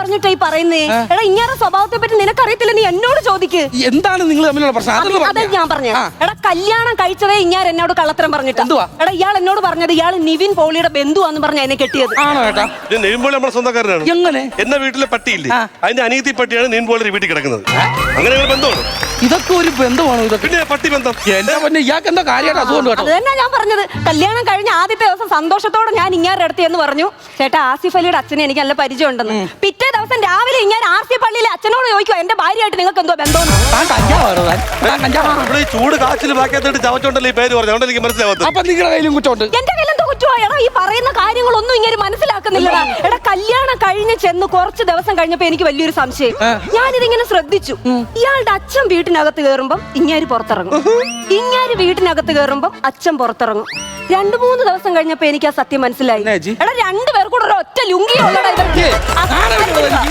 പറഞ്ഞിട്ടാ ഈ പറയുന്നേ? എടാ ഇങ്ങനെ സ്വഭാവത്തെ പറ്റി നിനക്കറിയത്തില്ല, നീ എന്നോട് ചോദിക്ക്. എന്താണ് നിങ്ങൾ തമ്മിലുള്ള പ്രശ്നം? അതെ ഞാൻ പറഞ്ഞു. എടാ കല്യാണം കഴിച്ചതേ ഇങ്ങനെ എന്നോട് കള്ളത്തരം പറഞ്ഞിട്ടാ. എടാ ഇയാൾ എന്നോട് പറഞ്ഞത് ഇയാൾ നിവിൻ പോളിയുടെ ബന്ധുവാന്ന് പറഞ്ഞ എന്നെ കെട്ടിയത്. ആണോ ഏട്ടാ? നിവിൻ പോളി നമ്മുടെ സ്വന്തക്കാരനാണ്. എങ്ങനെ? എന്റെ വീട്ടിലെ പട്ടിയില്ലേ, അതിന്റെ അനിയത്തി പട്ടിയാണ് നിവിൻ പോളിയുടെ വീട്ടിൽ കിടക്കുന്നത്. അങ്ങനെ ബന്ധമാണ്. ഇതൊക്കെ ഒരു ബന്ധമാണോ? ഇതൊക്കെ പിന്നെ പട്ടി ബന്ധം. എന്റെ പിന്നെ ഇയാൾക്ക് എന്താ കാര്യമായിട്ട് അതുകൊണ്ട് കേട്ടോ. അത് തന്നെ ഞാൻ പറഞ്ഞത്. കല്യാണം കഴിഞ്ഞ ആദ്യത്തെ ദിവസം സന്തോഷത്തോടെ ഞാൻ ഇങ്ങാരുടെ അടുത്ത് എന്ന് പറഞ്ഞു, ചേട്ടാ ആസിഫ് അലിയുടെ അച്ഛനെ എനിക്ക് നല്ല പരിചയം ഉണ്ടെന്ന്. പിറ്റേ ദിവസം രാവിലെ ഇങ്ങനെ ആർ.സി. പള്ളിയിലെ അച്ഛനോട് ചോദിക്കുക എന്റെ ഭാര്യയായിട്ട് നിങ്ങൾക്ക് എന്തോ ബന്ധം. ഇവിടെ ഈ ചൂട് കാച്ചിൽ ബാക്കിയായിട്ട് ചവച്ചോണ്ടല്ലേ ഈ പേര് പറഞ്ഞു, അതുകൊണ്ട് എനിക്ക് മനസ്സിലാവാത്തത്. അപ്പൊ നിങ്ങളുടെ കയ്യിലും കുറ്റമുണ്ട്. എന്റെ കയ്യിൽ എന്തോ കുറ്റമായടാ? ഈ പറയുന്ന കാര്യങ്ങളൊന്നും ഇങ്ങനെ മനസ്സിലാക്കുന്നില്ലടാ. എടാ കല്യാണം കഴിഞ്ഞ് ചെന്ന് കുറച്ച് ദിവസം കഴിഞ്ഞപ്പോ എനിക്ക് വലിയൊരു സംശയം. ഞാനിതിങ്ങനെ ശ്രദ്ധിച്ചു. ഇയാളുടെ അച്ഛൻ വീട്ടിനകത്ത് കയറുമ്പം ഇങ്ങാര് പുറത്തിറങ്ങും, ഇങ്ങാര് വീട്ടിനകത്ത് കയറുമ്പം അച്ഛൻ പുറത്തിറങ്ങും. 2-3 ദിവസം കഴിഞ്ഞപ്പോ എനിക്ക് ആ സത്യം മനസ്സിലായി. എടാ രണ്ടുപേർ കൂടെ ഒറ്റ ലുങ്കിയുള്ളടാ ഇവർക്ക്.